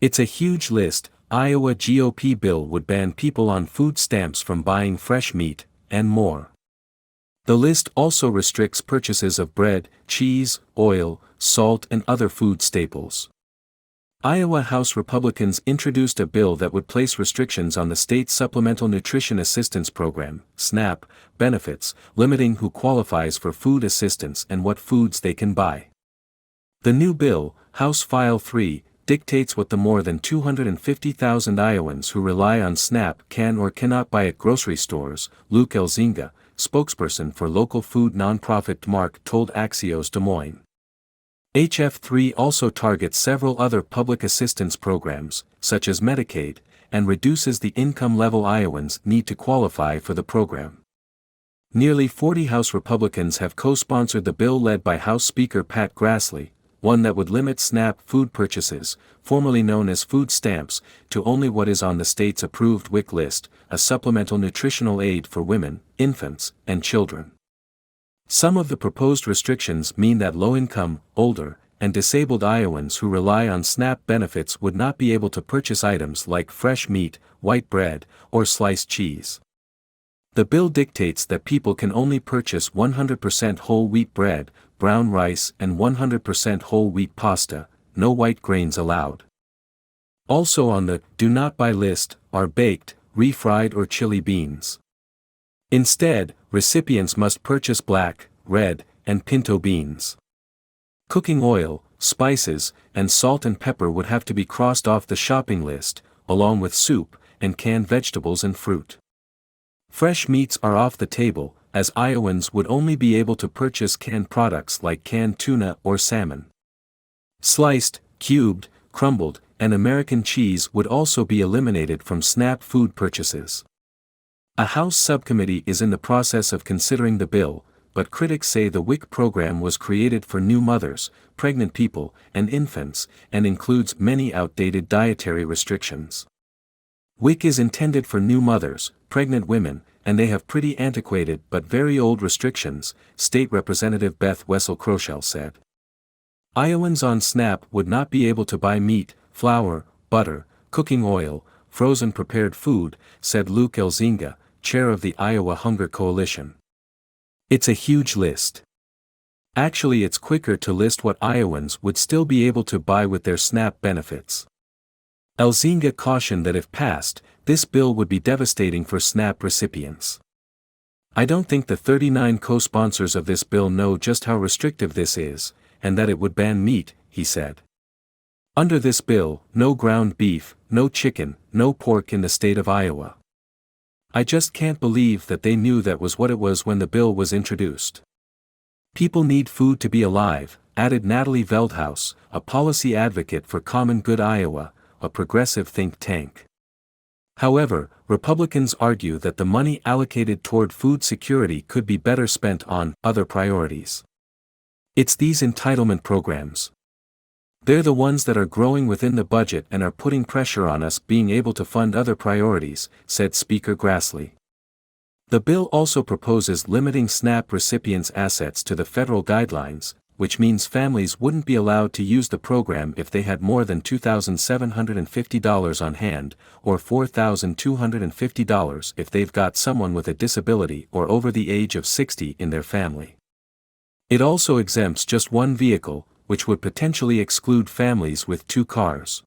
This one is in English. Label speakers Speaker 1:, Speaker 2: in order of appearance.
Speaker 1: It's a huge list. Iowa GOP bill would ban people on food stamps from buying fresh meat, and more. The list also restricts purchases of bread, cheese, oil, salt and other food staples. Iowa House Republicans introduced a bill that would place restrictions on the state's Supplemental Nutrition Assistance Program, SNAP, benefits, limiting who qualifies for food assistance and what foods they can buy. The new bill, House File 3, dictates what the more than 250,000 Iowans who rely on SNAP can or cannot buy at grocery stores, Luke Elzinga, spokesperson for local food nonprofit DMARC told Axios Des Moines. HF3 also targets several other public assistance programs, such as Medicaid, and reduces the income level Iowans need to qualify for the program. Nearly 40 House Republicans have co-sponsored the bill led by House Speaker Pat Grassley, one that would limit SNAP food purchases, formerly known as food stamps, to only what is on the state's approved WIC list, a supplemental nutritional aid for women, infants, and children. Some of the proposed restrictions mean that low-income, older, and disabled Iowans who rely on SNAP benefits would not be able to purchase items like fresh meat, white bread, or sliced cheese. The bill dictates that people can only purchase 100% whole wheat bread, brown rice and 100% whole wheat pasta, no white grains allowed. Also on the "do not buy" list are baked, refried or chili beans. Instead, recipients must purchase black, red, and pinto beans. Cooking oil, spices, and salt and pepper would have to be crossed off the shopping list, along with soup, and canned vegetables and fruit. Fresh meats are off the table, as Iowans would only be able to purchase canned products like canned tuna or salmon. Sliced, cubed, crumbled, and American cheese would also be eliminated from SNAP food purchases. A House subcommittee is in the process of considering the bill, but critics say the WIC program was created for new mothers, pregnant people, and infants, and includes many outdated dietary restrictions. WIC is intended for new mothers, pregnant women, and they have pretty antiquated but very old restrictions, State Representative Beth Wessel-Kroschel said. Iowans on SNAP would not be able to buy meat, flour, butter, cooking oil, frozen prepared food, said Luke Elzinga, chair of the Iowa Hunger Coalition. It's a huge list. Actually, it's quicker to list what Iowans would still be able to buy with their SNAP benefits. Elzinga cautioned that if passed, this bill would be devastating for SNAP recipients. I don't think the 39 co-sponsors of this bill know just how restrictive this is, and that it would ban meat, he said. Under this bill, no ground beef, no chicken, no pork in the state of Iowa. I just can't believe that they knew that was what it was when the bill was introduced. People need food to be alive, added Natalie Veldhuis, a policy advocate for Common Good Iowa, a progressive think tank. However, Republicans argue that the money allocated toward food security could be better spent on other priorities. It's these entitlement programs. They're the ones that are growing within the budget and are putting pressure on us being able to fund other priorities, said Speaker Grassley. The bill also proposes limiting SNAP recipients' assets to the federal guidelines, which means families wouldn't be allowed to use the program if they had more than $2,750 on hand, or $4,250 if they've got someone with a disability or over the age of 60 in their family. It also exempts just one vehicle, which would potentially exclude families with 2 cars.